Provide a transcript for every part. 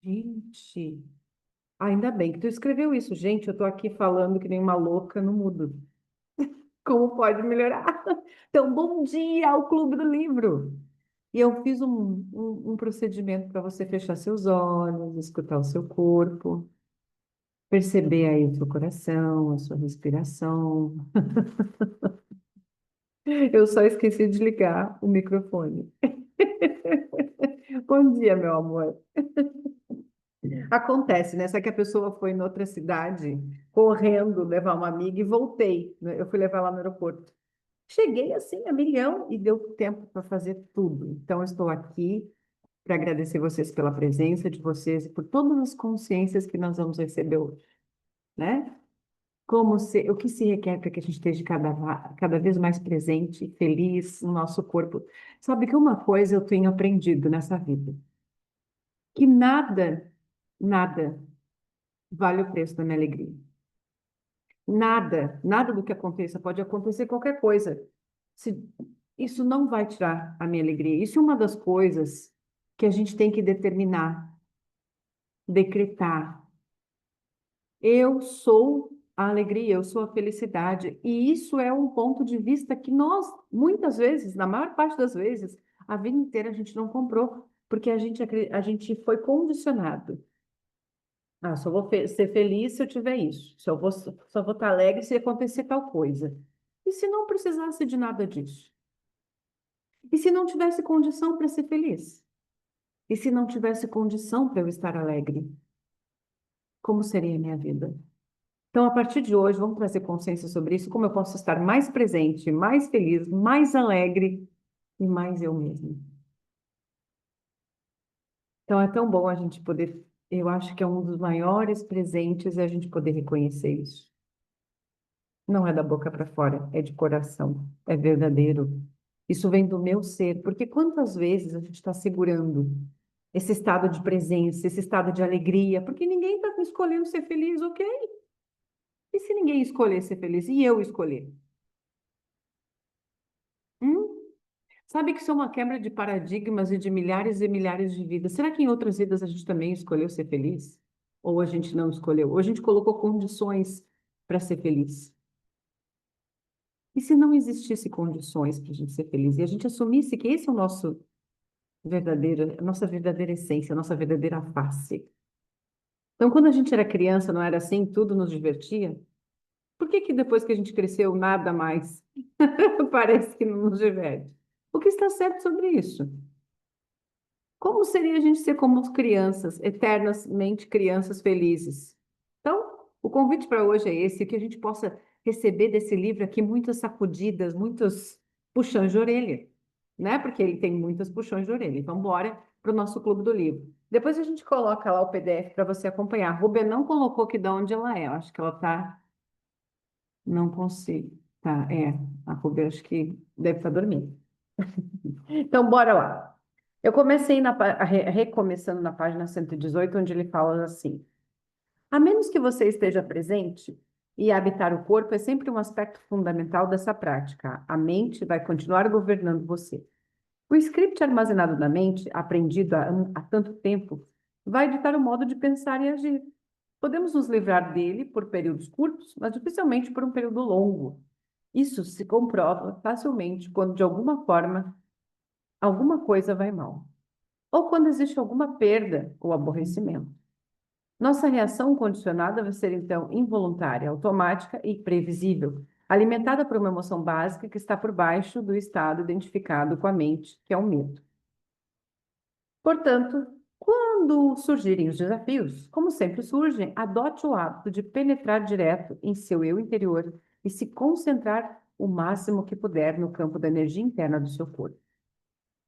Gente, ainda bem que tu escreveu isso. Gente, eu tô aqui falando que nem uma louca no mudo. Como pode melhorar? Então, bom dia ao Clube do Livro. E eu fiz um procedimento para você fechar seus olhos, escutar o seu corpo, perceber aí o seu coração, a sua respiração. Eu só esqueci de ligar o microfone. Bom dia, meu amor. Acontece, né? Só que a pessoa foi em outra cidade, correndo levar uma amiga e voltei, né? Eu fui levar lá no aeroporto. Cheguei assim a milhão e deu tempo para fazer tudo. Então, eu estou aqui para agradecer vocês pela presença de vocês e por todas as consciências que nós vamos receber hoje, né? O que se requer para que a gente esteja cada vez mais presente e feliz no nosso corpo. Sabe que uma coisa eu tenho aprendido nessa vida, que nada vale o preço da minha alegria. Nada do que aconteça, pode acontecer qualquer coisa. Se, isso não vai tirar a minha alegria. Isso é uma das coisas que a gente tem que determinar, decretar. Eu sou a alegria, eu sou a felicidade. E isso é um ponto de vista que nós, muitas vezes, na maior parte das vezes, a vida inteira a gente não comprou, porque a gente foi condicionado. Ah, só vou ser feliz se eu tiver isso. Só vou estar alegre se acontecer tal coisa. E se não precisasse de nada disso? E se não tivesse condição para ser feliz? E se não tivesse condição para eu estar alegre? Como seria a minha vida? Então, a partir de hoje, vamos trazer consciência sobre isso, como eu posso estar mais presente, mais feliz, mais alegre e mais eu mesma. Então, é tão bom a gente poder, eu acho que é um dos maiores presentes a gente poder reconhecer isso. Não é da boca para fora, é de coração, é verdadeiro. Isso vem do meu ser, porque quantas vezes a gente está segurando esse estado de presença, esse estado de alegria, porque ninguém está escolhendo ser feliz, ok? E se ninguém escolher ser feliz e eu escolher? Hum? Sabe que isso é uma quebra de paradigmas e milhares de vidas. Será que em outras vidas a gente também escolheu ser feliz? Ou a gente não escolheu? Ou a gente colocou condições para ser feliz? E se não existisse condições para a gente ser feliz e a gente assumisse que esse é o nosso verdadeiro, a nossa verdadeira essência, a nossa verdadeira face? Então, quando a gente era criança, não era assim, tudo nos divertia? Por que que depois que a gente cresceu, nada mais parece que não nos diverte? O que está certo sobre isso? Como seria a gente ser como as crianças, eternamente crianças felizes? Então, o convite para hoje é esse, que a gente possa receber desse livro aqui muitas sacudidas, muitos puxões de orelha, né? Porque ele tem muitas puxões de orelha. Então, bora para o nosso clube do livro. Depois a gente coloca lá o PDF para você acompanhar. A Rubia não colocou aqui de onde ela é. Eu acho que ela está. Não consigo. Tá, é. A Rubia acho que deve estar dormindo. Então, bora lá. Eu comecei recomeçando na página 118, onde ele fala assim: a menos que você esteja presente, e habitar o corpo é sempre um aspecto fundamental dessa prática. A mente vai continuar governando você. O script armazenado na mente, aprendido há tanto tempo, vai ditar o modo de pensar e agir. Podemos nos livrar dele por períodos curtos, mas dificilmente por um período longo. Isso se comprova facilmente quando, de alguma forma, alguma coisa vai mal, ou quando existe alguma perda ou aborrecimento. Nossa reação condicionada vai ser, então, involuntária, automática e previsível, alimentada por uma emoção básica que está por baixo do estado identificado com a mente, que é o medo. Portanto, quando surgirem os desafios, como sempre surgem, adote o hábito de penetrar direto em seu eu interior e se concentrar o máximo que puder no campo da energia interna do seu corpo.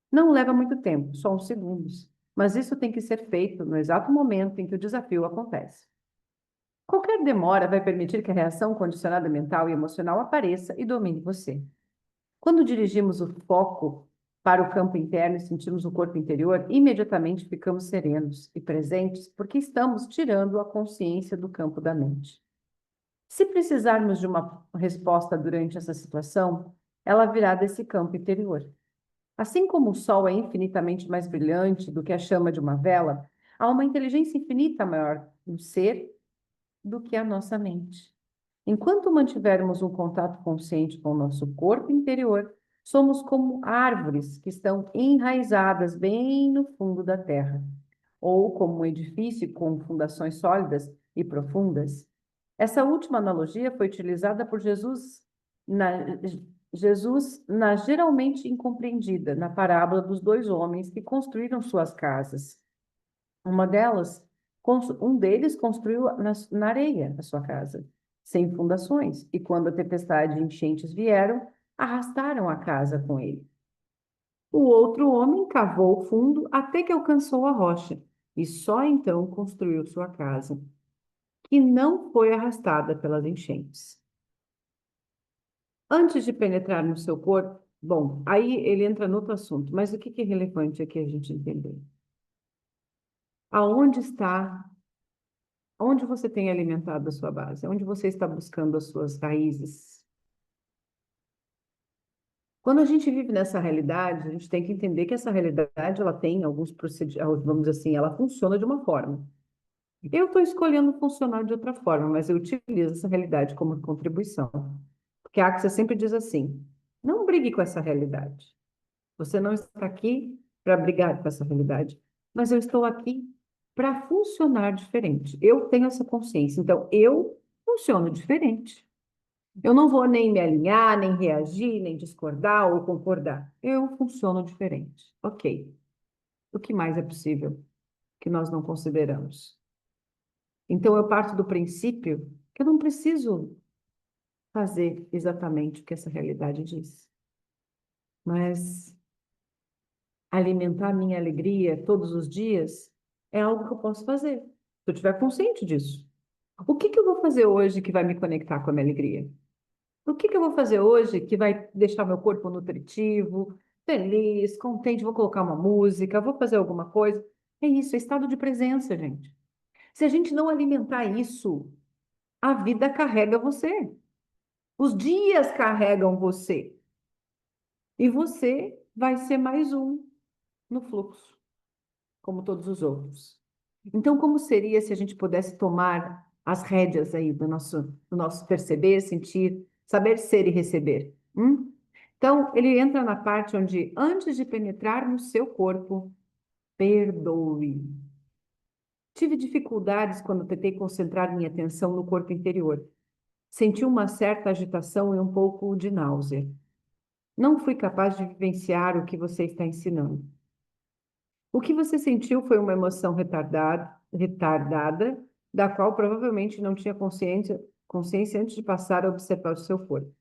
Não leva muito tempo, só uns segundos, mas isso tem que ser feito no exato momento em que o desafio acontece. Qualquer demora vai permitir que a reação condicionada mental e emocional apareça e domine você. Quando dirigimos o foco para o campo interno e sentimos o corpo interior, imediatamente ficamos serenos e presentes porque estamos tirando a consciência do campo da mente. Se precisarmos de uma resposta durante essa situação, ela virá desse campo interior. Assim como o sol é infinitamente mais brilhante do que a chama de uma vela, Há uma inteligência infinita maior no ser do que a nossa mente. Enquanto mantivermos um contato consciente com o nosso corpo interior, somos como árvores que estão enraizadas bem no fundo da terra, ou como um edifício com fundações sólidas e profundas. Essa última analogia foi utilizada por na, Jesus na geralmente incompreendida na parábola dos dois homens que construíram suas casas. Uma delas, um deles construiu na areia a sua casa, sem fundações, e quando a tempestade e enchentes vieram, arrastaram a casa com ele. O outro homem cavou fundo até que alcançou a rocha, e só então construiu sua casa, que não foi arrastada pelas enchentes. Antes de penetrar no seu corpo, bom, aí ele entra no outro assunto, mas o que é relevante aqui a gente entender? Aonde está Onde você tem alimentado a sua base? Onde você está buscando as suas raízes? Quando a gente vive nessa realidade, a gente tem que entender que essa realidade, ela tem alguns procedimentos, vamos dizer assim, ela funciona de uma forma. Eu estou escolhendo funcionar de outra forma, mas eu utilizo essa realidade como contribuição. Porque a Axia sempre diz assim, não brigue com essa realidade. Você não está aqui para brigar com essa realidade, mas eu estou aqui para funcionar diferente. Eu tenho essa consciência, então eu funciono diferente. Eu não vou nem me alinhar, nem reagir, nem discordar ou concordar. Eu funciono diferente. Ok. O que mais é possível que nós não consideramos? Então eu parto do princípio que eu não preciso fazer exatamente o que essa realidade diz, mas alimentar a minha alegria todos os dias é algo que eu posso fazer, se eu estiver consciente disso. O que eu vou fazer hoje que vai me conectar com a minha alegria? O que eu vou fazer hoje que vai deixar meu corpo nutritivo, feliz, contente? Vou colocar uma música, vou fazer alguma coisa. É isso, é estado de presença, gente. Se a gente não alimentar isso, a vida carrega você. Os dias carregam você. E você vai ser mais um no fluxo, como todos os outros. Então, como seria se a gente pudesse tomar as rédeas aí do nosso perceber, sentir, saber ser e receber? Então, ele entra na parte onde, antes de penetrar no seu corpo, perdoe. Tive dificuldades quando tentei concentrar minha atenção no corpo interior. Senti uma certa agitação e um pouco de náusea. Não fui capaz de vivenciar o que você está ensinando. O que você sentiu foi uma emoção retardada, da qual provavelmente não tinha consciência antes de passar a observar o seu corpo.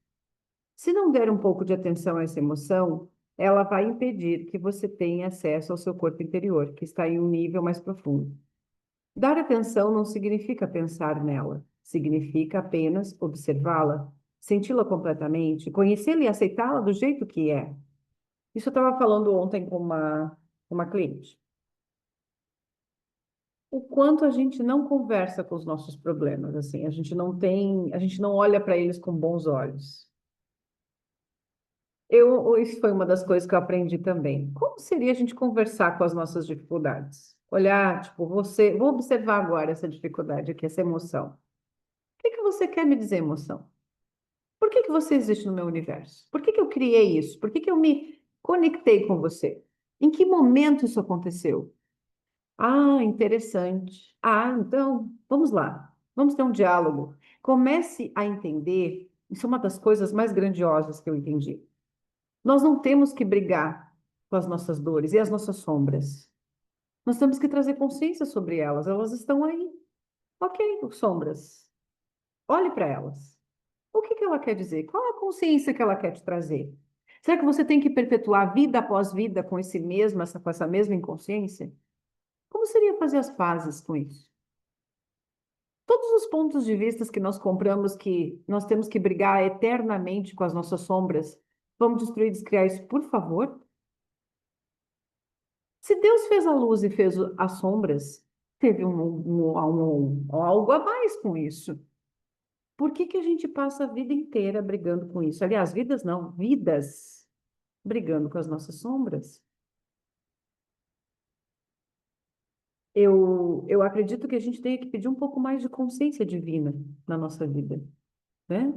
Se não der um pouco de atenção a essa emoção, ela vai impedir que você tenha acesso ao seu corpo interior, que está em um nível mais profundo. Dar atenção não significa pensar nela, significa apenas observá-la, senti-la completamente, conhecê-la e aceitá-la do jeito que é. Isso eu estava falando ontem com uma cliente. O quanto a gente não conversa com os nossos problemas, assim, a gente não olha para eles com bons olhos. Isso foi uma das coisas que eu aprendi também. Como seria a gente conversar com as nossas dificuldades? Olhar, tipo, vou observar agora essa dificuldade aqui, essa emoção. O que que você quer me dizer, emoção? Por que você existe no meu universo? Por que eu criei isso? Por que eu me conectei com você? Em que momento isso aconteceu? Ah, interessante. Ah, então, vamos lá. Vamos ter um diálogo. Comece a entender. Isso é uma das coisas mais grandiosas que eu entendi. Nós não temos que brigar com as nossas dores e as nossas sombras. Nós temos que trazer consciência sobre elas. Elas estão aí. Ok, sombras. Olhe para elas. O que ela quer dizer? Qual a consciência que ela quer te trazer? Será que você tem que perpetuar vida após vida com com essa mesma inconsciência? Como seria fazer as pazes com isso? Todos os pontos de vista que nós compramos que nós temos que brigar eternamente com as nossas sombras, vamos destruir e descriar isso, por favor? Se Deus fez a luz e fez as sombras, teve algo a mais com isso. Por que a gente passa a vida inteira brigando com isso? Aliás, vidas não, vidas brigando com as nossas sombras. Eu acredito que a gente tenha que pedir um pouco mais de consciência divina na nossa vida, né?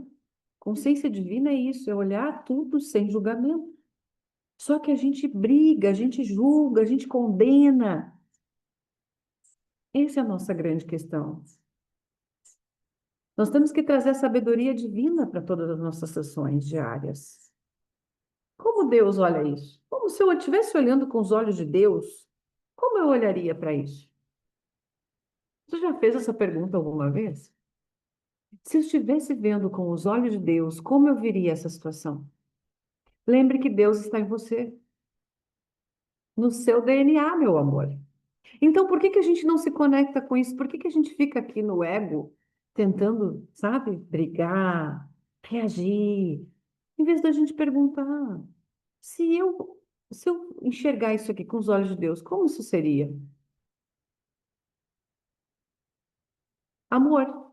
Consciência divina é isso, é olhar tudo sem julgamento. Só que a gente briga, a gente julga, a gente condena. Essa é a nossa grande questão. Nós temos que trazer a sabedoria divina para todas as nossas sessões diárias. Como Deus olha isso? Como se eu estivesse olhando com os olhos de Deus, como eu olharia para isso? Você já fez essa pergunta alguma vez? Se eu estivesse vendo com os olhos de Deus, como eu veria essa situação? Lembre que Deus está em você, no seu DNA, meu amor. Então, por que que a gente não se conecta com isso? Por que que a gente fica aqui no ego, tentando, sabe, brigar, reagir, em vez da gente perguntar, se eu, se eu enxergar isso aqui com os olhos de Deus, como isso seria? Amor.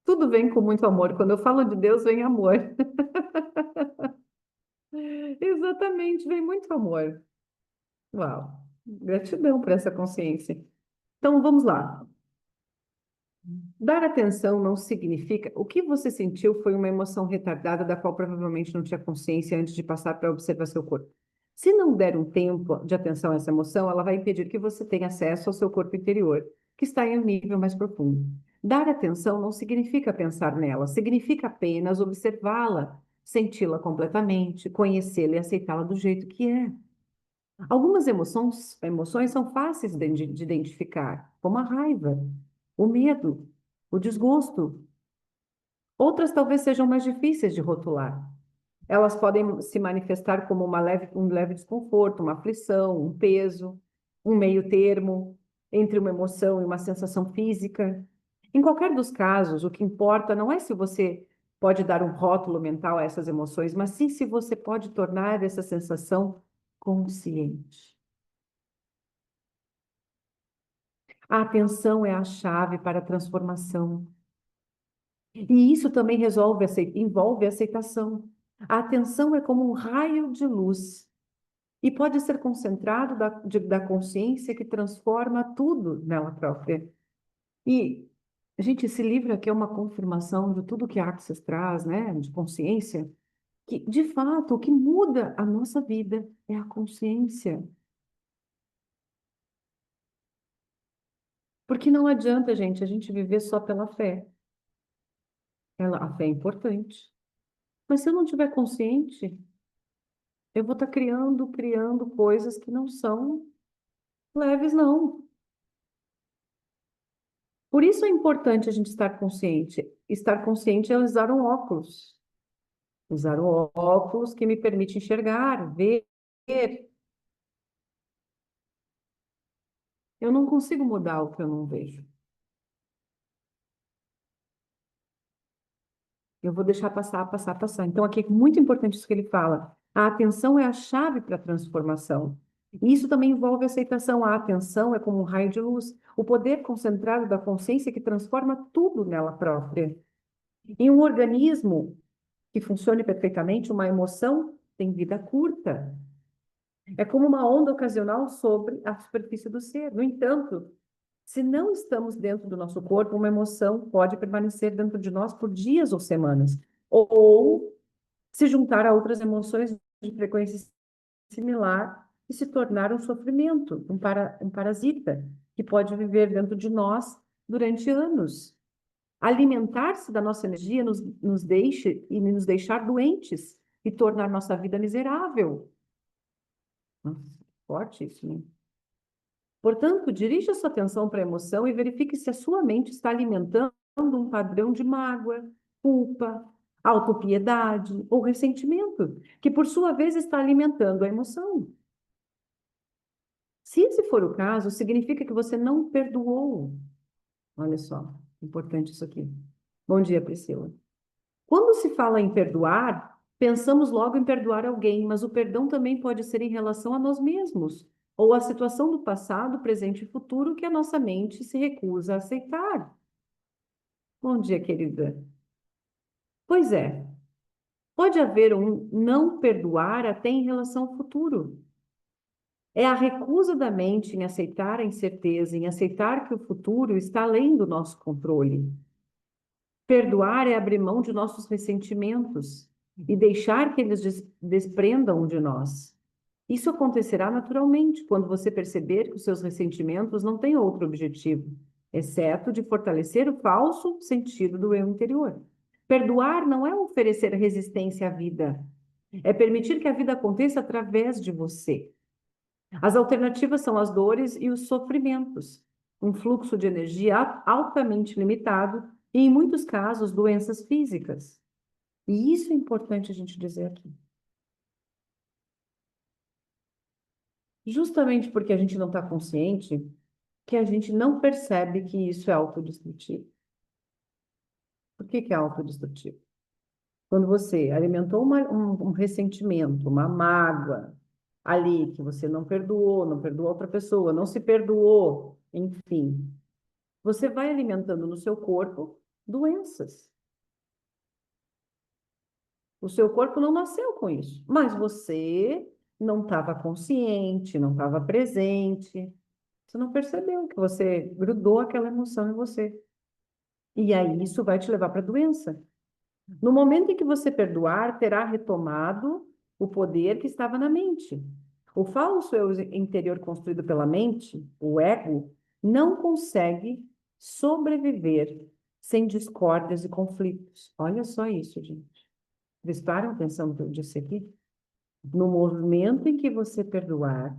Tudo vem com muito amor. Quando eu falo de Deus, vem amor. Exatamente, vem muito amor. Uau. Gratidão por essa consciência. Então, vamos lá. Dar atenção não significa. O que você sentiu foi uma emoção retardada da qual provavelmente não tinha consciência antes de passar para observar seu corpo. Se não der um tempo de atenção a essa emoção, ela vai impedir que você tenha acesso ao seu corpo interior, que está em um nível mais profundo. Dar atenção não significa pensar nela, significa apenas observá-la, senti-la completamente, conhecê-la e aceitá-la do jeito que é. Algumas emoções são fáceis de identificar, como a raiva, o medo, o desgosto. Outras talvez sejam mais difíceis de rotular. Elas podem se manifestar como um leve desconforto, uma aflição, um peso, um meio termo entre uma emoção e uma sensação física. Em qualquer dos casos, o que importa não é se você pode dar um rótulo mental a essas emoções, mas sim se você pode tornar essa sensação consciente. A atenção é a chave para a transformação. E isso também envolve aceitação. A atenção é como um raio de luz e pode ser concentrado da consciência que transforma tudo nela própria. E, gente, esse livro aqui é uma confirmação de tudo que a Access traz, né, de consciência, que, de fato, o que muda a nossa vida é a consciência. Porque não adianta, gente, a gente viver só pela fé. A fé é importante. Mas se eu não tiver consciente, eu vou estar criando coisas que não são leves, não. Por isso é importante a gente estar consciente. Estar consciente é usar um óculos. Usar um óculos que me permite enxergar, ver. Eu não consigo mudar o que eu não vejo. Eu vou deixar passar, passar, passar. Então, aqui é muito importante isso que ele fala. A atenção é a chave para a transformação. E isso também envolve aceitação. A atenção é como um raio de luz, o poder concentrado da consciência que transforma tudo nela própria. Em um organismo que funcione perfeitamente, uma emoção tem vida curta. É como uma onda ocasional sobre a superfície do ser. No entanto, se não estamos dentro do nosso corpo, uma emoção pode permanecer dentro de nós por dias ou semanas, ou se juntar a outras emoções de frequência similar e se tornar um sofrimento, um parasita, que pode viver dentro de nós durante anos. Alimentar-se da nossa energia nos deixar doentes e tornar nossa vida miserável. Nossa, forte isso, né? Portanto, dirija sua atenção para a emoção e verifique se a sua mente está alimentando um padrão de mágoa, culpa, autopiedade ou ressentimento, que por sua vez está alimentando a emoção. Se esse for o caso, significa que você não perdoou. Olha só, importante isso aqui. Bom dia, Priscila. Quando se fala em perdoar, pensamos logo em perdoar alguém, mas o perdão também pode ser em relação a nós mesmos, ou à situação do passado, presente e futuro que a nossa mente se recusa a aceitar. Bom dia, querida. Pois é, pode haver um não perdoar até em relação ao futuro. É a recusa da mente em aceitar a incerteza, em aceitar que o futuro está além do nosso controle. Perdoar é abrir mão de nossos ressentimentos e deixar que eles desprendam de nós. Isso acontecerá naturalmente quando você perceber que os seus ressentimentos não têm outro objetivo, exceto de fortalecer o falso sentido do eu interior. Perdoar não é oferecer resistência à vida, é permitir que a vida aconteça através de você. As alternativas são as dores e os sofrimentos, um fluxo de energia altamente limitado e, em muitos casos, doenças físicas. E isso é importante a gente dizer aqui. Justamente porque a gente não está consciente, que a gente não percebe que isso é autodestrutivo. Por que que é autodestrutivo? Quando você alimentou um ressentimento, uma mágoa ali, que você não perdoou, não perdoou outra pessoa, não se perdoou, enfim, você vai alimentando no seu corpo doenças. O seu corpo não nasceu com isso, mas você não estava consciente, não estava presente. Você não percebeu que você grudou aquela emoção em você. E aí isso vai te levar para a doença. No momento em que você perdoar, terá retomado o poder que estava na mente. O falso eu interior construído pela mente, o ego, não consegue sobreviver sem discórdias e conflitos. Olha só isso, gente. Prestaram atenção no que eu disse aqui? No momento em que você perdoar,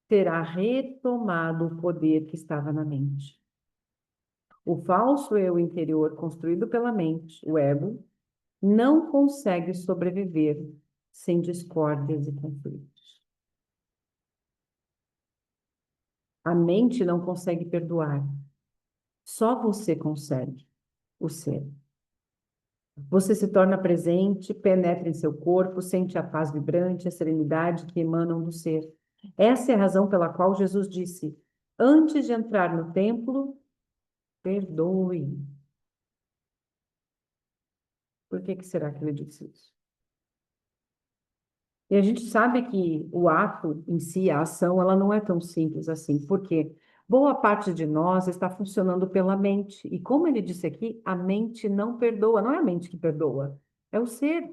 terá retomado o poder que estava na mente. O falso eu interior construído pela mente, o ego, não consegue sobreviver sem discórdias e conflitos. A mente não consegue perdoar. Só você consegue, o ser. Você se torna presente, penetra em seu corpo, sente a paz vibrante, a serenidade que emanam do ser. Essa é a razão pela qual Jesus disse: antes de entrar no templo, perdoe. Por que que será que ele disse isso? E a gente sabe que o ato em si, a ação, ela não é tão simples assim, porque boa parte de nós está funcionando pela mente. E como ele disse aqui, a mente não perdoa, não é a mente que perdoa, é o ser.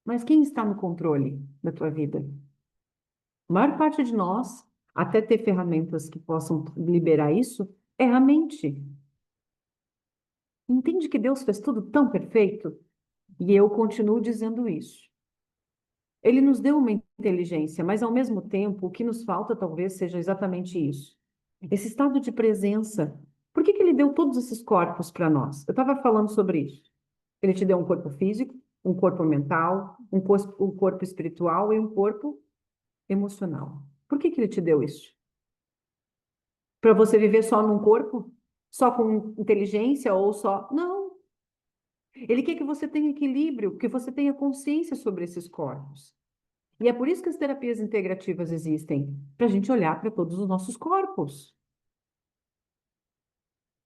Mas quem está no controle da tua vida? A maior parte de nós, até ter ferramentas que possam liberar isso, é a mente. Entende que Deus fez tudo tão perfeito? E eu continuo dizendo isso. Ele nos deu uma inteligência, mas ao mesmo tempo, o que nos falta talvez seja exatamente isso. Esse estado de presença. Por que que ele deu todos esses corpos para nós? Eu estava falando sobre isso. Ele te deu um corpo físico, um corpo mental, um corpo espiritual e um corpo emocional. Por que que ele te deu isso? Para você viver só num corpo? Só com inteligência ou só. Não. Ele quer que você tenha equilíbrio, que você tenha consciência sobre esses corpos. E é por isso que as terapias integrativas existem, para a gente olhar para todos os nossos corpos.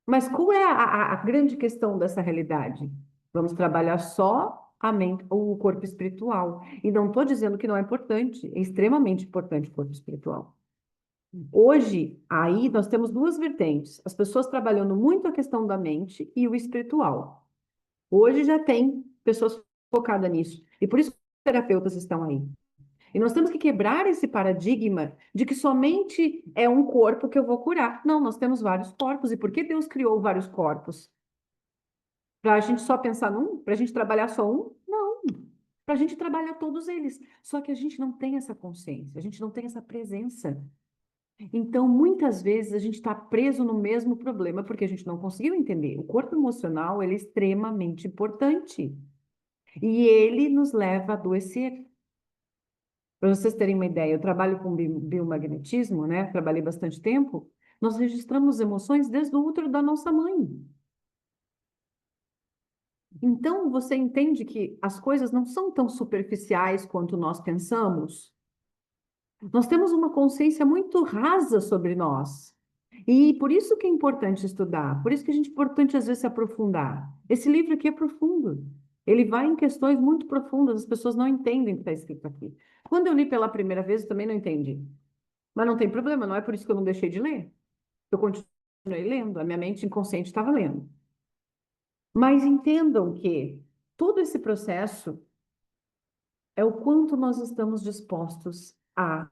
Mas qual é a grande questão dessa realidade? Vamos trabalhar só a mente, o corpo espiritual. E não estou dizendo que não é importante, é extremamente importante o corpo espiritual. Hoje, aí nós temos duas vertentes. As pessoas trabalhando muito a questão da mente e o espiritual. Hoje já tem pessoas focadas nisso. E por isso os terapeutas estão aí. E nós temos que quebrar esse paradigma de que somente é um corpo que eu vou curar. Não, nós temos vários corpos. E por que Deus criou vários corpos? Para a gente só pensar num? Para a gente trabalhar só um? Não. Para a gente trabalhar todos eles. Só que a gente não tem essa consciência, a gente não tem essa presença. Então, muitas vezes, a gente está preso no mesmo problema porque a gente não conseguiu entender. O corpo emocional, ele é extremamente importante. E ele nos leva a adoecer. Para vocês terem uma ideia, eu trabalho com biomagnetismo, né? Trabalhei bastante tempo. Nós registramos emoções desde o útero da nossa mãe. Então, você entende que as coisas não são tão superficiais quanto nós pensamos? Nós temos uma consciência muito rasa sobre nós. E por isso que é importante estudar, por isso que é importante às vezes se aprofundar. Esse livro aqui é profundo. Ele vai em questões muito profundas, as pessoas não entendem o que está escrito aqui. Quando eu li pela primeira vez, eu também não entendi. Mas não tem problema, não é por isso que eu não deixei de ler. Eu continuei lendo, a minha mente inconsciente estava lendo. Mas entendam que todo esse processo é o quanto nós estamos dispostos a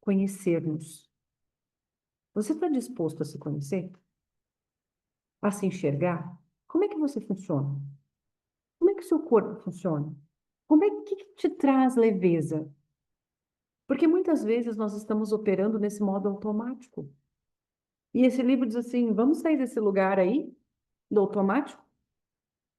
conhecermos. Você está disposto a se conhecer? A se enxergar? Como é que você funciona? Como é que o seu corpo funciona? Como é que te traz leveza? Porque muitas vezes nós estamos operando nesse modo automático. E esse livro diz assim: vamos sair desse lugar aí, do automático,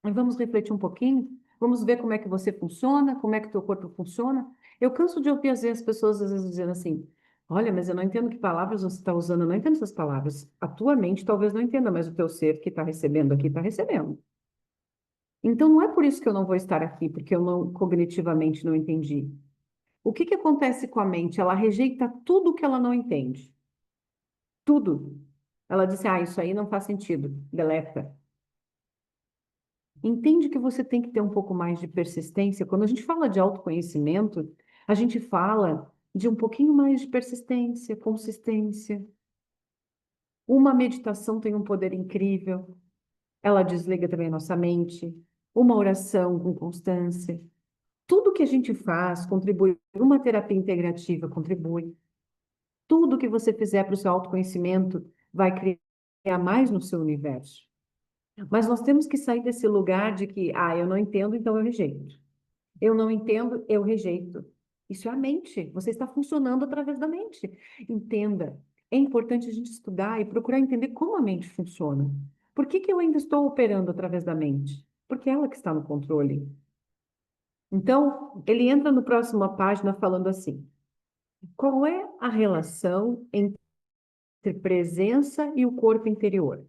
e vamos refletir um pouquinho, vamos ver como é que você funciona, como é que o teu corpo funciona. Eu canso de ouvir as pessoas às vezes dizendo assim: olha, mas eu não entendo que palavras você está usando, eu não entendo essas palavras. A tua mente talvez não entenda, mas o teu ser que está recebendo aqui está recebendo. Então não é por isso que eu não vou estar aqui, porque eu não cognitivamente não entendi. O que que acontece com a mente? Ela rejeita tudo que ela não entende. Tudo. Ela disse: ah, isso aí não faz sentido. Deleta. Entende que você tem que ter um pouco mais de persistência. Quando a gente fala de autoconhecimento, a gente fala de um pouquinho mais de persistência, consistência. Uma meditação tem um poder incrível. Ela desliga também a nossa mente. Uma oração com constância. Tudo que a gente faz contribui. Uma terapia integrativa contribui. Tudo que você fizer para o seu autoconhecimento vai criar mais no seu universo. Mas nós temos que sair desse lugar de que, ah, eu não entendo, então eu rejeito. Eu não entendo, eu rejeito. Isso é a mente. Você está funcionando através da mente. Entenda. É importante a gente estudar e procurar entender como a mente funciona. Por que que eu ainda estou operando através da mente? Porque é ela que está no controle. Então, ele entra no próxima página falando assim: qual é a relação entre presença e o corpo interior?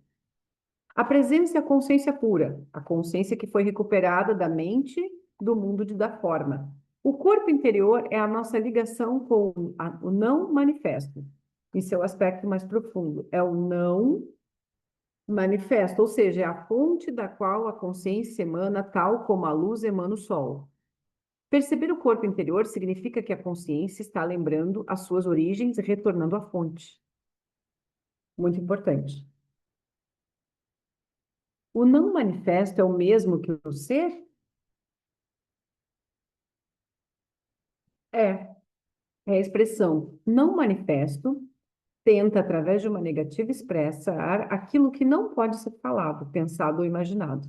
A presença é a consciência pura, a consciência que foi recuperada da mente do mundo da forma. O corpo interior é a nossa ligação com o não manifesto, em seu aspecto mais profundo. É o não manifesto, ou seja, é a fonte da qual a consciência emana, tal como a luz emana o sol. Perceber o corpo interior significa que a consciência está lembrando as suas origens e retornando à fonte. Muito importante. O não manifesto é o mesmo que o ser? É. É a expressão não manifesto tenta, através de uma negativa, expressar aquilo que não pode ser falado, pensado ou imaginado.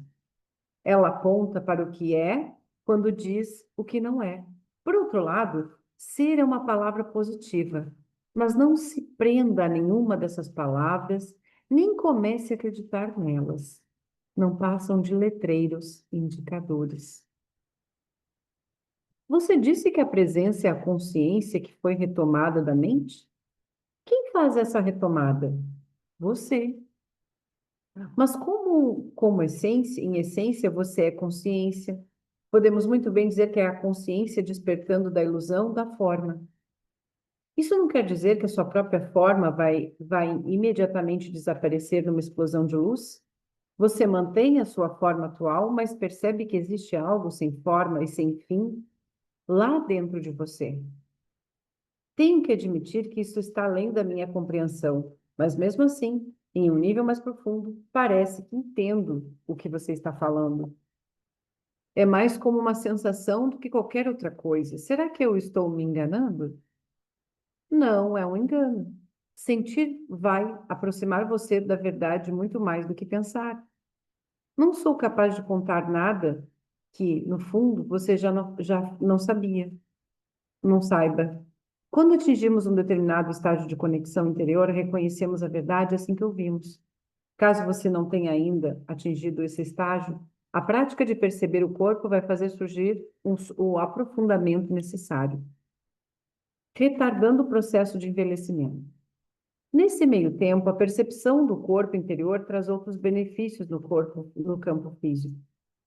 Ela aponta para o que é quando diz o que não é. Por outro lado, ser é uma palavra positiva, mas não se prenda a nenhuma dessas palavras, nem comece a acreditar nelas. Não passam de letreiros indicadores. Você disse que a presença é a consciência que foi retomada da mente? Quem faz essa retomada? Você. Mas como essência, em essência, você é consciência. Podemos muito bem dizer que é a consciência despertando da ilusão da forma. Isso não quer dizer que a sua própria forma vai imediatamente desaparecer numa explosão de luz? Você mantém a sua forma atual, mas percebe que existe algo sem forma e sem fim lá dentro de você. Tenho que admitir que isso está além da minha compreensão, mas mesmo assim, em um nível mais profundo, parece que entendo o que você está falando. É mais como uma sensação do que qualquer outra coisa. Será que eu estou me enganando? Não, é um engano. Sentir vai aproximar você da verdade muito mais do que pensar. Não sou capaz de contar nada que, no fundo, você já não sabia, não saiba. Quando atingimos um determinado estágio de conexão interior, reconhecemos a verdade assim que ouvimos. Caso você não tenha ainda atingido esse estágio, a prática de perceber o corpo vai fazer surgir o aprofundamento necessário, retardando o processo de envelhecimento. Nesse meio tempo, a percepção do corpo interior traz outros benefícios no corpo, no campo físico.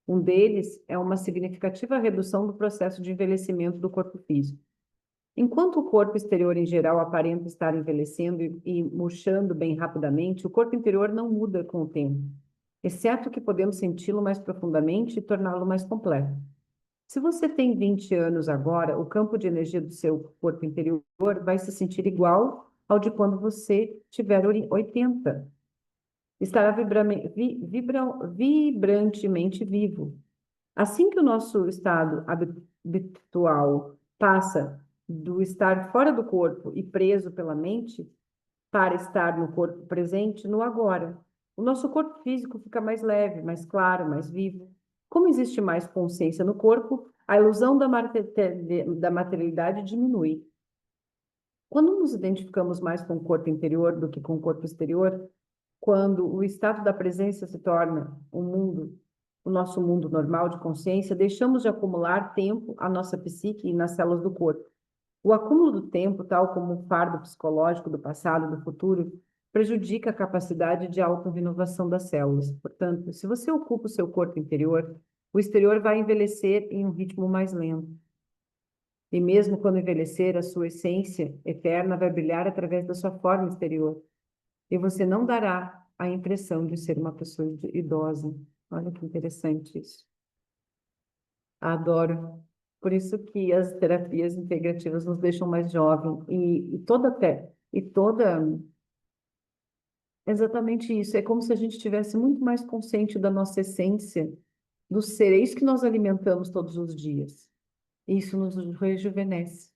Um deles é uma significativa redução do processo de envelhecimento do corpo físico. Enquanto o corpo exterior, em geral, aparenta estar envelhecendo e murchando bem rapidamente, o corpo interior não muda com o tempo. exceto que podemos senti-lo mais profundamente e torná-lo mais completo. Se você tem 20 anos agora, o campo de energia do seu corpo interior vai se sentir igual ao de quando você tiver 80. Estará vibrantemente vivo. Assim que o nosso estado habitual passa do estar fora do corpo e preso pela mente para estar no corpo presente, no agora. O nosso corpo físico fica mais leve, mais claro, mais vivo. Como existe mais consciência no corpo, a ilusão da materialidade diminui. Quando nos identificamos mais com o corpo interior do que com o corpo exterior, quando o estado da presença se torna o nosso mundo normal de consciência, deixamos de acumular tempo à nossa psique e nas células do corpo. O acúmulo do tempo, tal como o fardo psicológico do passado e do futuro, prejudica a capacidade de auto-renovação das células. Portanto, se você ocupa o seu corpo interior, o exterior vai envelhecer em um ritmo mais lento. E mesmo quando envelhecer, a sua essência eterna vai brilhar através da sua forma exterior. E você não dará a impressão de ser uma pessoa idosa. Olha que interessante isso. Adoro. Por isso que as terapias integrativas nos deixam mais jovens. Exatamente isso. É como se a gente tivesse muito mais consciente da nossa essência, do ser. É isso que nós alimentamos todos os dias. E isso nos rejuvenesce.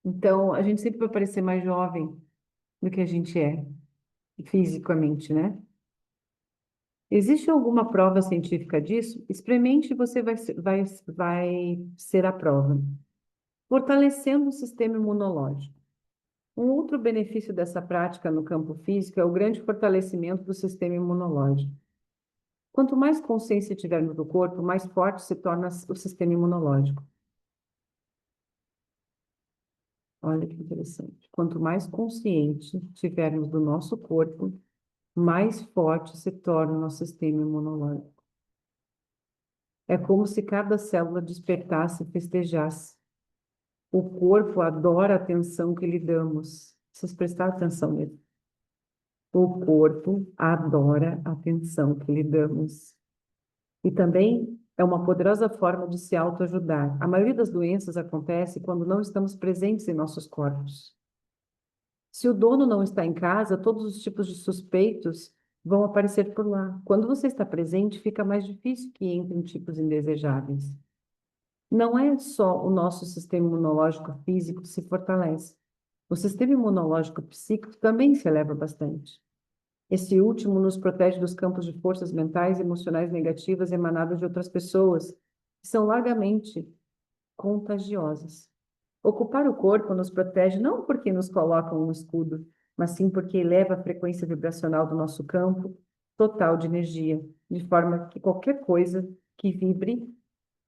Então, a gente sempre vai parecer mais jovem do que a gente é, fisicamente, né? Existe alguma prova científica disso? Experimente e você vai ser a prova. Fortalecendo o sistema imunológico. Um outro benefício dessa prática no campo físico é o grande fortalecimento do sistema imunológico. Quanto mais consciência tivermos do corpo, mais forte se torna o sistema imunológico. Olha que interessante. Quanto mais consciente tivermos do nosso corpo, mais forte se torna o nosso sistema imunológico. É como se cada célula despertasse e festejasse. O corpo adora a atenção que lhe damos. Vocês prestaram atenção nisso? O corpo adora a atenção que lhe damos. E também é uma poderosa forma de se autoajudar. A maioria das doenças acontece quando não estamos presentes em nossos corpos. Se o dono não está em casa, todos os tipos de suspeitos vão aparecer por lá. Quando você está presente, fica mais difícil que entrem tipos indesejáveis. Não é só o nosso sistema imunológico físico que se fortalece. O sistema imunológico psíquico também se eleva bastante. Esse último nos protege dos campos de forças mentais e emocionais negativas emanadas de outras pessoas, que são largamente contagiosas. Ocupar o corpo nos protege não porque nos coloca um escudo, mas sim porque eleva a frequência vibracional do nosso campo total de energia, de forma que qualquer coisa que vibre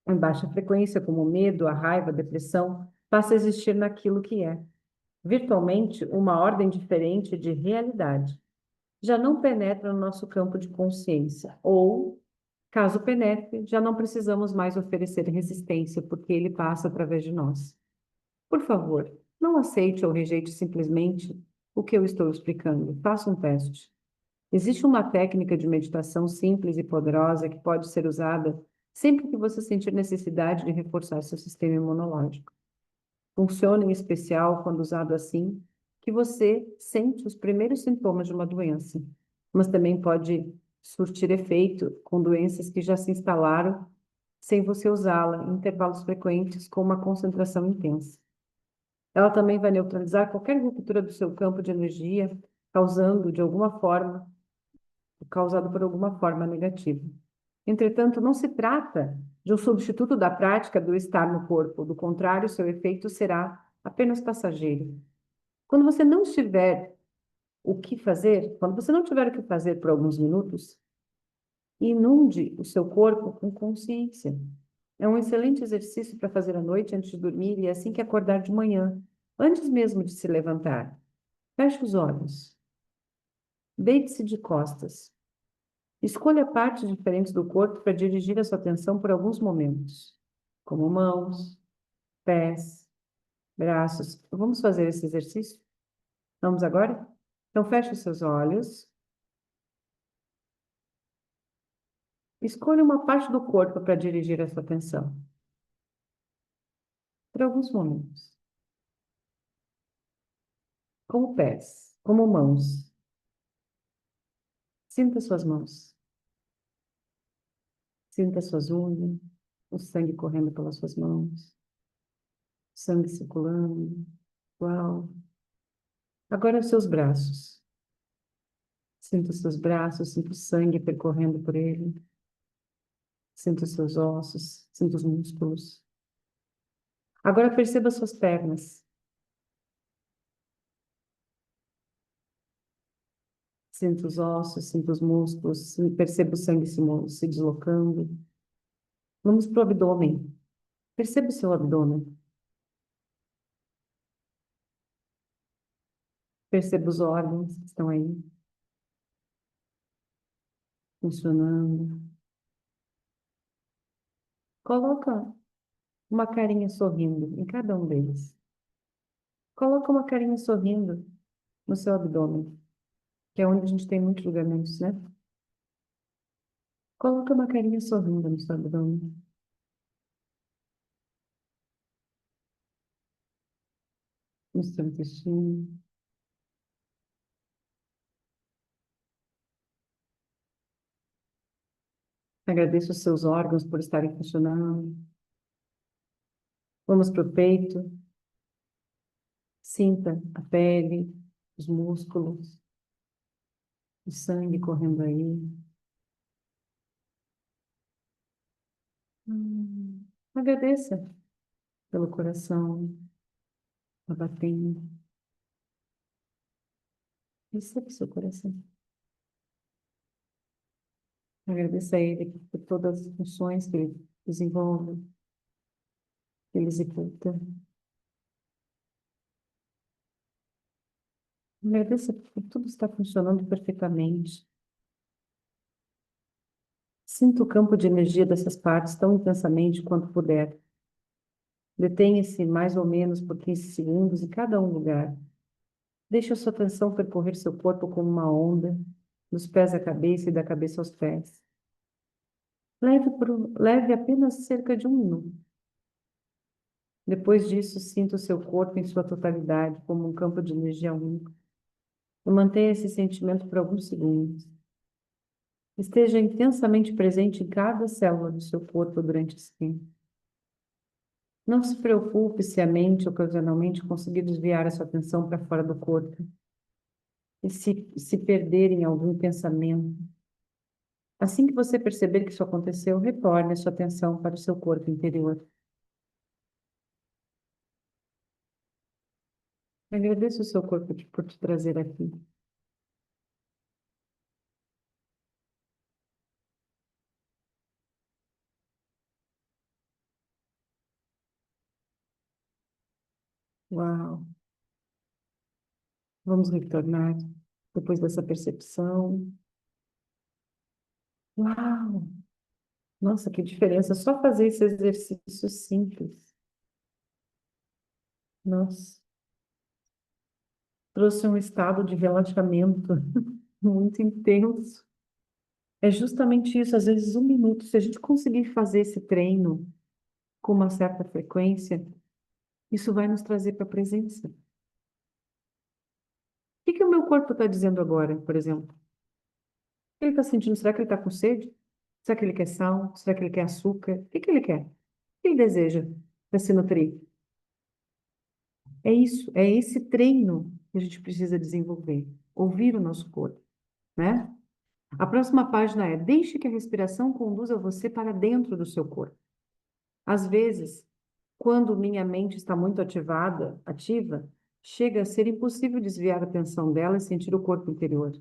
em baixa frequência, como o medo, a raiva, a depressão, passa a existir naquilo que é, virtualmente, uma ordem diferente de realidade. Já não penetra no nosso campo de consciência, ou, caso penetre, já não precisamos mais oferecer resistência, porque ele passa através de nós. Por favor, não aceite ou rejeite simplesmente o que eu estou explicando. Faça um teste. Existe uma técnica de meditação simples e poderosa que pode ser usada sempre que você sentir necessidade de reforçar seu sistema imunológico. Funciona em especial quando usado assim, que você sente os primeiros sintomas de uma doença, mas também pode surtir efeito com doenças que já se instalaram sem você usá-la em intervalos frequentes com uma concentração intensa. Ela também vai neutralizar qualquer ruptura do seu campo de energia, causado por alguma forma negativa. Entretanto, não se trata de um substituto da prática do estar no corpo, do contrário, seu efeito será apenas passageiro. Quando você não tiver o que fazer, quando você não tiver o que fazer por alguns minutos, inunde o seu corpo com consciência. É um excelente exercício para fazer à noite antes de dormir e assim que acordar de manhã, antes mesmo de se levantar. Feche os olhos. Deite-se de costas. Escolha partes diferentes do corpo para dirigir a sua atenção por alguns momentos, como mãos, pés, braços. Vamos fazer esse exercício? Vamos agora? Então, feche os seus olhos. Escolha uma parte do corpo para dirigir a sua atenção, por alguns momentos, como pés, como mãos. Sinta suas mãos, sinta suas unhas, o sangue correndo pelas suas mãos, sangue circulando. Uau! Agora os seus braços. Sinta os seus braços, sinta o sangue percorrendo por ele. Sinta os seus ossos, sinta os músculos. Agora perceba as suas pernas. Sinta os ossos, sinta os músculos, perceba o sangue se deslocando. Vamos para o abdômen. Perceba o seu abdômen. Perceba os órgãos que estão aí, funcionando. Coloca uma carinha sorrindo em cada um deles. Coloca uma carinha sorrindo no seu abdômen, que é onde a gente tem muitos ligamentos, né? Coloca uma carinha sorrindo no seu abdômen, no seu intestino. Agradeça os seus órgãos por estarem funcionando. Vamos para o peito. Sinta a pele, os músculos, o sangue correndo aí. Agradeça pelo coração, tá batendo. Receba o seu coração. Agradeça a Ele por todas as funções que Ele desenvolve, que Ele executa. Agradeça por tudo estar funcionando perfeitamente. Sinta o campo de energia dessas partes tão intensamente quanto puder. Detenha-se mais ou menos por 15 segundos em cada um lugar. Deixe a sua atenção percorrer seu corpo como uma onda, dos pés à cabeça e da cabeça aos pés. Leve apenas cerca de 1 minuto. Depois disso, sinta o seu corpo em sua totalidade, como um campo de energia único. E mantenha esse sentimento por alguns segundos. Esteja intensamente presente em cada célula do seu corpo durante esse tempo. Não se preocupe se a mente ocasionalmente conseguir desviar a sua atenção para fora do corpo e se perder em algum pensamento. Assim que você perceber que isso aconteceu, retorne a sua atenção para o seu corpo interior. Agradeça o seu corpo por te trazer aqui. Uau! Vamos retornar depois dessa percepção. Uau! Nossa, que diferença! Só fazer esse exercício simples. Nossa, trouxe um estado de relaxamento muito intenso. É justamente isso, às vezes 1 minuto. Se a gente conseguir fazer esse treino com uma certa frequência, isso vai nos trazer para a presença. O que que o meu corpo está dizendo agora, por exemplo? O que ele está sentindo? Será que ele está com sede? Será que ele quer sal? Será que ele quer açúcar? O que que ele quer? O que ele deseja para se nutrir? É isso, é esse treino que a gente precisa desenvolver. Ouvir o nosso corpo, né? A próxima página é: deixe que a respiração conduza você para dentro do seu corpo. Às vezes, quando minha mente está muito ativa, chega a ser impossível desviar a atenção dela e sentir o corpo interior.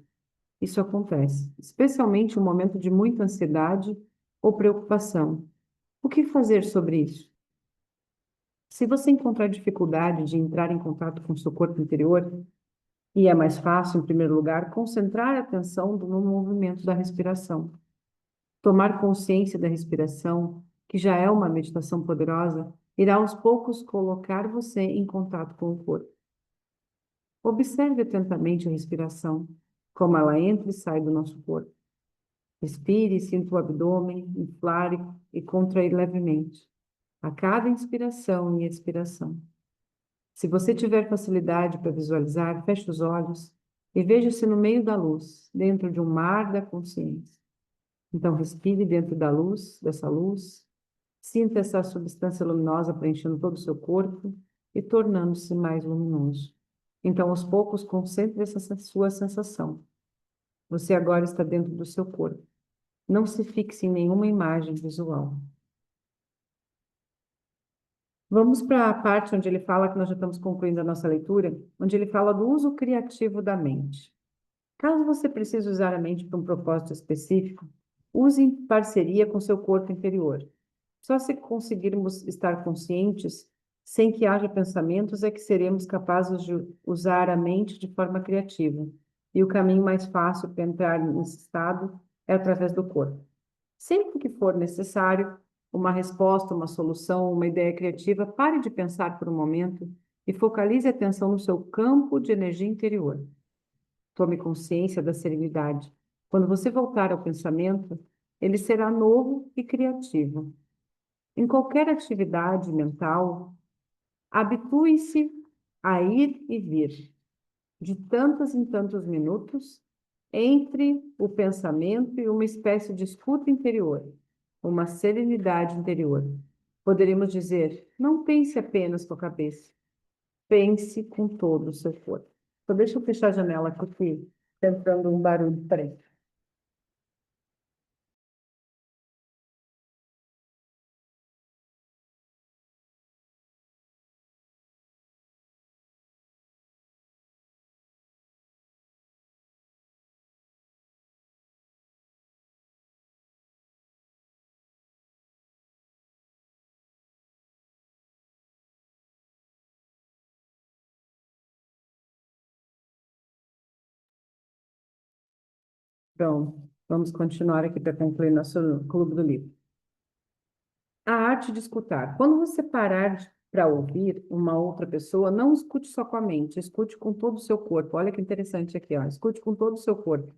Isso acontece, especialmente em um momento de muita ansiedade ou preocupação. O que fazer sobre isso? Se você encontrar dificuldade de entrar em contato com o seu corpo interior, e é mais fácil, em primeiro lugar, concentrar a atenção no movimento da respiração. Tomar consciência da respiração, que já é uma meditação poderosa, irá aos poucos colocar você em contato com o corpo. Observe atentamente a respiração, como ela entra e sai do nosso corpo. Respire e sinta o abdômen inflar e contrair levemente a cada inspiração e expiração. Se você tiver facilidade para visualizar, feche os olhos e veja-se no meio da luz, dentro de um mar da consciência. Então, respire dentro da luz, dessa luz, sinta essa substância luminosa preenchendo todo o seu corpo e tornando-se mais luminoso. Então, aos poucos, concentre essa sua sensação. Você agora está dentro do seu corpo. Não se fixe em nenhuma imagem visual. Vamos para a parte onde ele fala, que nós já estamos concluindo a nossa leitura, onde ele fala do uso criativo da mente. Caso você precise usar a mente para um propósito específico, use em parceria com seu corpo interior. Só se conseguirmos estar conscientes, sem que haja pensamentos, é que seremos capazes de usar a mente de forma criativa. E o caminho mais fácil para entrar nesse estado é através do corpo. Sempre que for necessário, uma resposta, uma solução, uma ideia criativa, pare de pensar por um momento e focalize a atenção no seu campo de energia interior. Tome consciência da serenidade. Quando você voltar ao pensamento, ele será novo e criativo. Em qualquer atividade mental, habitue-se a ir e vir, de tantos em tantos minutos, entre o pensamento e uma espécie de escuta interior, uma serenidade interior. Poderíamos dizer, não pense apenas com a cabeça, pense com todo o seu corpo. Então, deixa eu fechar a janela aqui, está entrando um barulho preto. Então, vamos continuar aqui para concluir nosso clube do livro. A arte de escutar. Quando você parar para ouvir uma outra pessoa, não escute só com a mente, escute com todo o seu corpo. Olha que interessante aqui, ó. Escute com todo o seu corpo.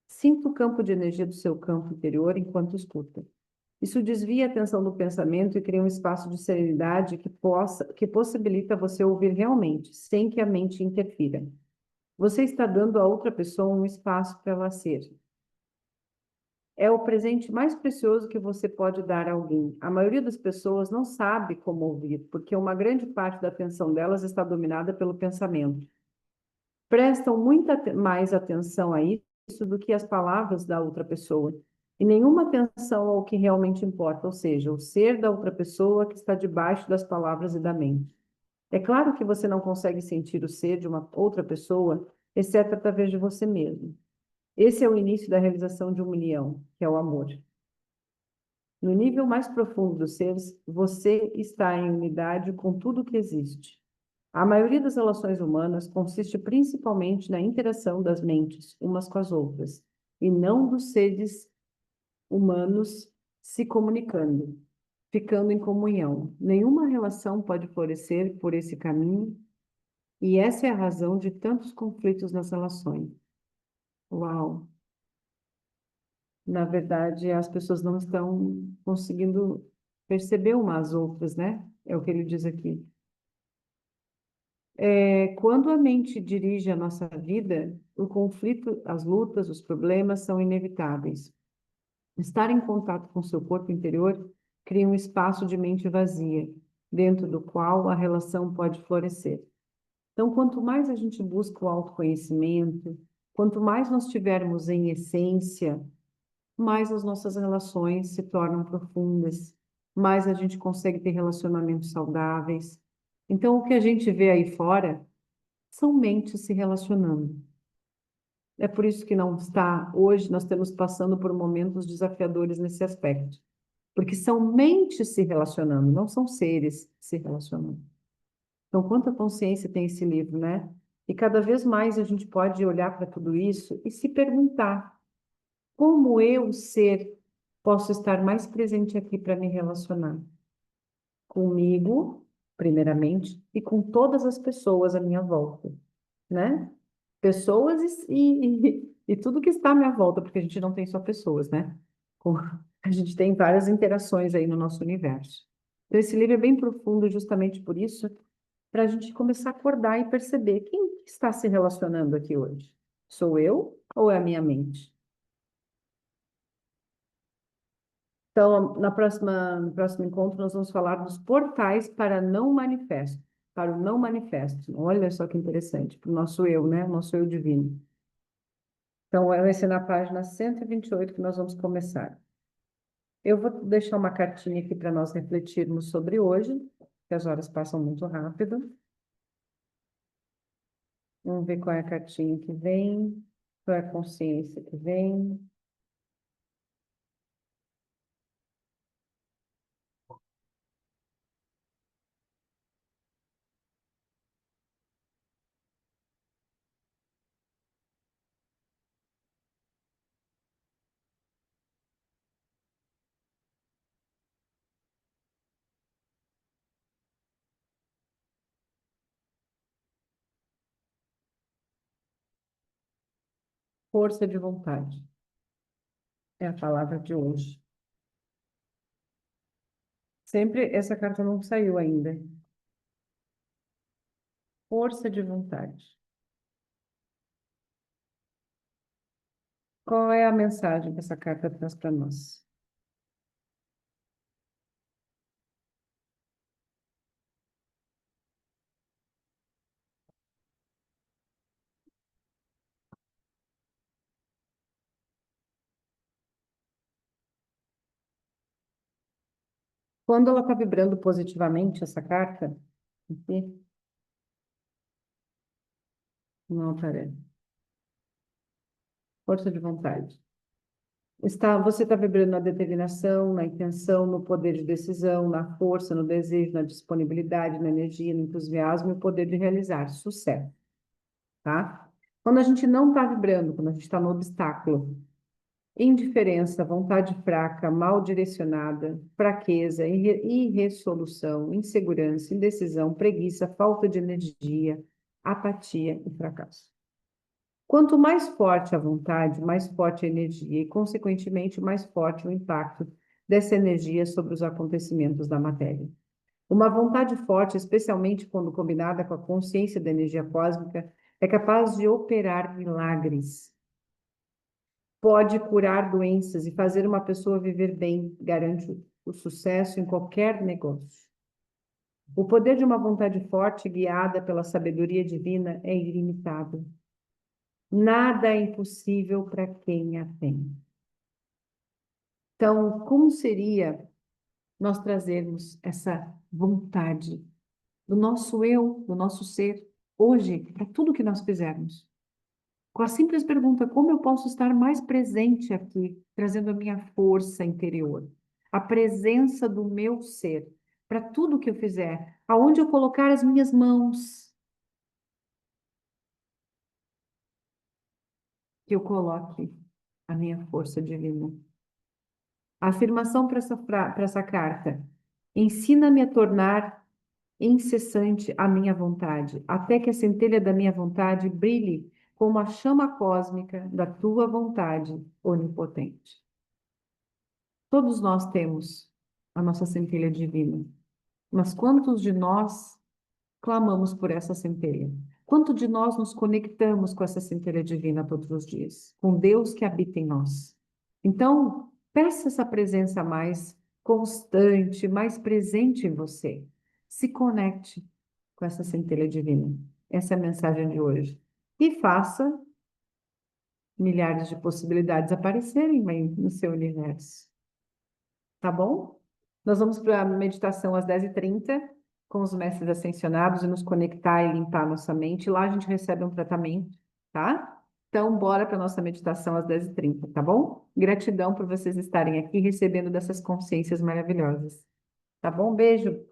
Sinta o campo de energia do seu campo interior enquanto escuta. Isso desvia a atenção do pensamento e cria um espaço de serenidade que possibilita você ouvir realmente, sem que a mente interfira. Você está dando a outra pessoa um espaço para ela ser. É o presente mais precioso que você pode dar a alguém. A maioria das pessoas não sabe como ouvir, porque uma grande parte da atenção delas está dominada pelo pensamento. Prestam mais atenção a isso do que as palavras da outra pessoa, e nenhuma atenção ao que realmente importa, ou seja, o ser da outra pessoa que está debaixo das palavras e da mente. É claro que você não consegue sentir o ser de uma outra pessoa, exceto através de você mesmo. Esse é o início da realização de uma união, que é o amor. No nível mais profundo dos seres, você está em unidade com tudo que existe. A maioria das relações humanas consiste principalmente na interação das mentes umas com as outras, e não dos seres humanos se comunicando, ficando em comunhão. Nenhuma relação pode florescer por esse caminho, e essa é a razão de tantos conflitos nas relações. Uau! Na verdade, as pessoas não estão conseguindo perceber umas às outras, né? É o que ele diz aqui. Quando a mente dirige a nossa vida, o conflito, as lutas, os problemas são inevitáveis. Estar em contato com seu corpo interior cria um espaço de mente vazia, dentro do qual a relação pode florescer. Então, quanto mais a gente busca o autoconhecimento, quanto mais nós tivermos em essência, mais as nossas relações se tornam profundas, mais a gente consegue ter relacionamentos saudáveis. Então, o que a gente vê aí fora são mentes se relacionando. É por isso que não está, hoje nós estamos passando por momentos desafiadores nesse aspecto. Porque são mentes se relacionando, não são seres se relacionando. Então, quanta consciência tem esse livro, né? E cada vez mais a gente pode olhar para tudo isso e se perguntar: como eu, ser, posso estar mais presente aqui para me relacionar? Comigo, primeiramente, e com todas as pessoas à minha volta, né? Pessoas e tudo que está à minha volta, porque a gente não tem só pessoas, né? A gente tem várias interações aí no nosso universo. Então, esse livro é bem profundo justamente por isso, para a gente começar a acordar e perceber quem está se relacionando aqui hoje. Sou eu ou é a minha mente? Então, no próximo encontro, nós vamos falar dos portais para não manifesto, para o não manifesto. Olha só que interessante, para o nosso eu, né? O nosso eu divino. Então, vai ser na página 128 que nós vamos começar. Eu vou deixar uma cartinha aqui para nós refletirmos sobre hoje, que as horas passam muito rápido. Vamos ver qual é a cartinha que vem, qual é a consciência que vem. Força de vontade é a palavra de hoje. Sempre essa carta não saiu ainda. Força de vontade. Qual é a mensagem que essa carta traz para nós? Quando ela está vibrando positivamente, essa carta, aqui, não aparece. Força de vontade. Você está vibrando na determinação, na intenção, no poder de decisão, na força, no desejo, na disponibilidade, na energia, no entusiasmo e o poder de realizar. Sucesso, tá? Quando a gente não está vibrando, quando a gente está no obstáculo, indiferença, vontade fraca, mal direcionada, fraqueza, irresolução, insegurança, indecisão, preguiça, falta de energia, apatia e fracasso. Quanto mais forte a vontade, mais forte a energia e, consequentemente, mais forte o impacto dessa energia sobre os acontecimentos da matéria. Uma vontade forte, especialmente quando combinada com a consciência da energia cósmica, é capaz de operar milagres. Pode curar doenças e fazer uma pessoa viver bem, garante o sucesso em qualquer negócio. O poder de uma vontade forte, guiada pela sabedoria divina, é ilimitável. Nada é impossível para quem a tem. Então, como seria nós trazermos essa vontade do nosso eu, do nosso ser, hoje, para tudo que nós fizermos? Com a simples pergunta, como eu posso estar mais presente aqui, trazendo a minha força interior, a presença do meu ser, para tudo que eu fizer, aonde eu colocar as minhas mãos, que eu coloque a minha força divina. A afirmação para essa carta: ensina-me a tornar incessante a minha vontade, até que a centelha da minha vontade brilhe como a chama cósmica da tua vontade onipotente. Todos nós temos a nossa centelha divina, mas quantos de nós clamamos por essa centelha? Quanto de nós nos conectamos com essa centelha divina todos os dias? Com Deus que habita em nós. Então, peça essa presença mais constante, mais presente em você. Se conecte com essa centelha divina. Essa é a mensagem de hoje. E faça milhares de possibilidades aparecerem no seu universo. Tá bom? Nós vamos para a meditação às 10h30 com os mestres ascensionados e nos conectar e limpar nossa mente. Lá a gente recebe um tratamento, tá? Então, bora para a nossa meditação às 10h30, tá bom? Gratidão por vocês estarem aqui recebendo dessas consciências maravilhosas. Tá bom? Beijo.